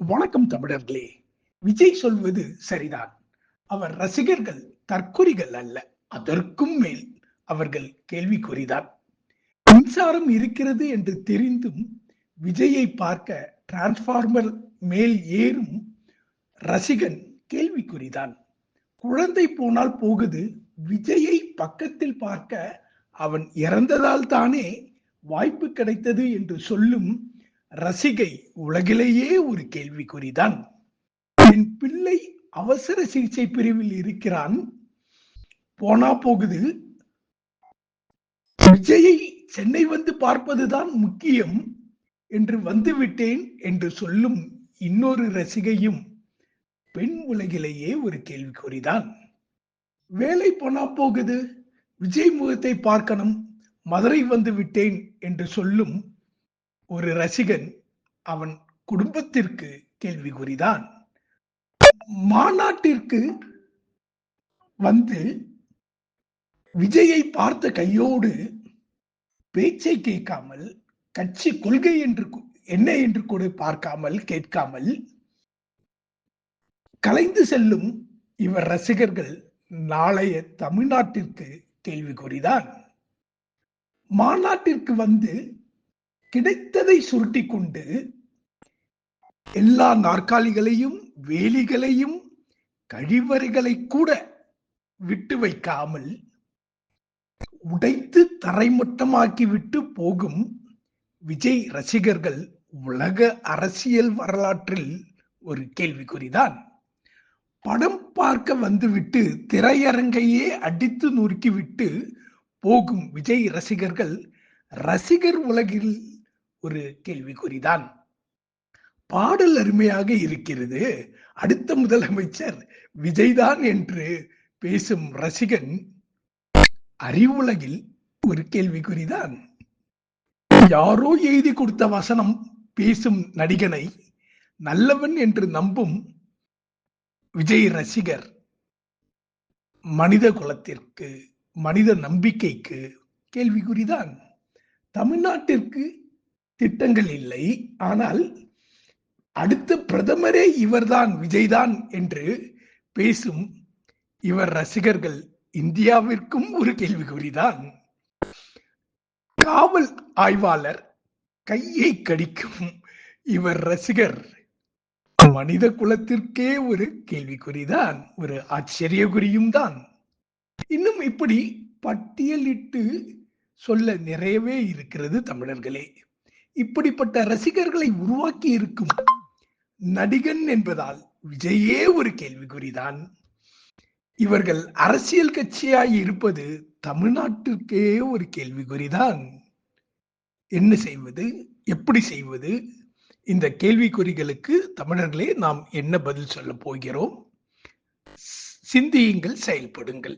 வணக்கம் தமிழர்களே. விஜய் சொல்வது சரிதான். அவர் ரசிகர்கள் தற்குறிகள் அல்ல, அதற்கும் மேல் அவர்கள் கேள்விக்குறிதான். மின்சாரம் இருக்கிறது என்று தெரிந்தும் விஜயை பார்க்க டிரான்ஸ்பார்மர் மேல் ஏறும் ரசிகன் கேள்விக்குறிதான். குழந்தை போனால் போகுது, விஜயை பக்கத்தில் பார்க்க அவன் இறந்ததால் தானே வாய்ப்பு கிடைத்தது என்று சொல்லும் ரசிகை உலகிலேயே ஒரு கேள்விக்குறிதான். என் பிள்ளை அவசர சிகிச்சை பிரிவில் இருக்கிறான், போனா போகுது, விஜயை சென்னை வந்து பார்ப்பதுதான் முக்கியம் என்று வந்துவிட்டேன் என்று சொல்லும் இன்னொரு ரசிகையும் பெண் உலகிலேயே ஒரு கேள்விக்குறிதான். வேலை போனா போகுது, விஜய் முகத்தை பார்க்கணும், மதுரை வந்து விட்டேன் என்று சொல்லும் ஒரு ரசிகன் அவன் குடும்பத்திற்கு கேள்விக்குறிதான். மாநாட்டிற்கு வந்து விஜயை பார்த்த கையோடு பேச்சை கேட்காமல், கட்சி கொள்கை என்று என்ன என்று கூட பார்க்காமல் கேட்காமல் கலைந்து செல்லும் இவர் ரசிகர்கள் நாளைய தமிழ்நாட்டிற்கு கேள்விக்குறிதான். மாநாட்டிற்கு வந்து கிடைத்ததை சுருட்டி கொண்டு எல்லா நாற்காலிகளையும் வேலிகளையும் கழிவறைகளை கூட விட்டு வைக்காமல் உடைத்து தரைமட்டமாக்கி விட்டு போகும் விஜய் ரசிகர்கள் உலக அரசியல் வரலாற்றில் ஒரு கேள்விக்குறிதான். படம் பார்க்க வந்துவிட்டு திரையரங்கையே அடித்து நொறுக்கிவிட்டு போகும் விஜய் ரசிகர்கள் ரசிகர் உலகில் ஒரு கேள்விக்குறிதான். பாடல் அருமையாக இருக்கிறது, அடுத்த முதலமைச்சர் விஜய்தான் என்று பேசும் ரசிகன் அறிவுலகில் ஒரு கேள்விக்குறிதான். யாரோ எழுதி கொடுத்த வசனம் பேசும் நடிகனை நல்லவன் என்று நம்பும் விஜய் ரசிகர் மனித குலத்திற்கு, மனித நம்பிக்கைக்கு கேள்விக்குறிதான். தமிழ்நாட்டிற்கு திட்டங்கள் இல்லை, ஆனால் அடுத்த பிரதமரே இவர்தான், விஜய்தான் என்று பேசும் இவர் ரசிகர்கள் இந்தியாவிற்கும் ஒரு கேள்விக்குறிதான். காவல் ஆய்வாளர் கையை கடிக்கும் இவர் ரசிகர் மனித குலத்திற்கே ஒரு கேள்விக்குறிதான், ஒரு ஆச்சரியக்குறியும் தான். இன்னும் இப்படி பட்டியலிட்டு சொல்ல நிறையவே இருக்கிறது தமிழர்களே. இப்படிப்பட்ட ரசிகர்களை உருவாக்கி இருக்கும் நடிகன் என்பதால் விஜயே ஒரு கேள்விக்குறிதான். இவர்கள் அரசியல் கட்சியாய் இருப்பது தமிழ்நாட்டிற்கே ஒரு கேள்விக்குறிதான். என்ன செய்வது, எப்படி செய்வது? இந்த கேள்விக்குறிகளுக்கு தமிழர்களே நாம் என்ன பதில் சொல்ல போகிறோம்? சிந்தியுங்கள், செயல்படுங்கள்.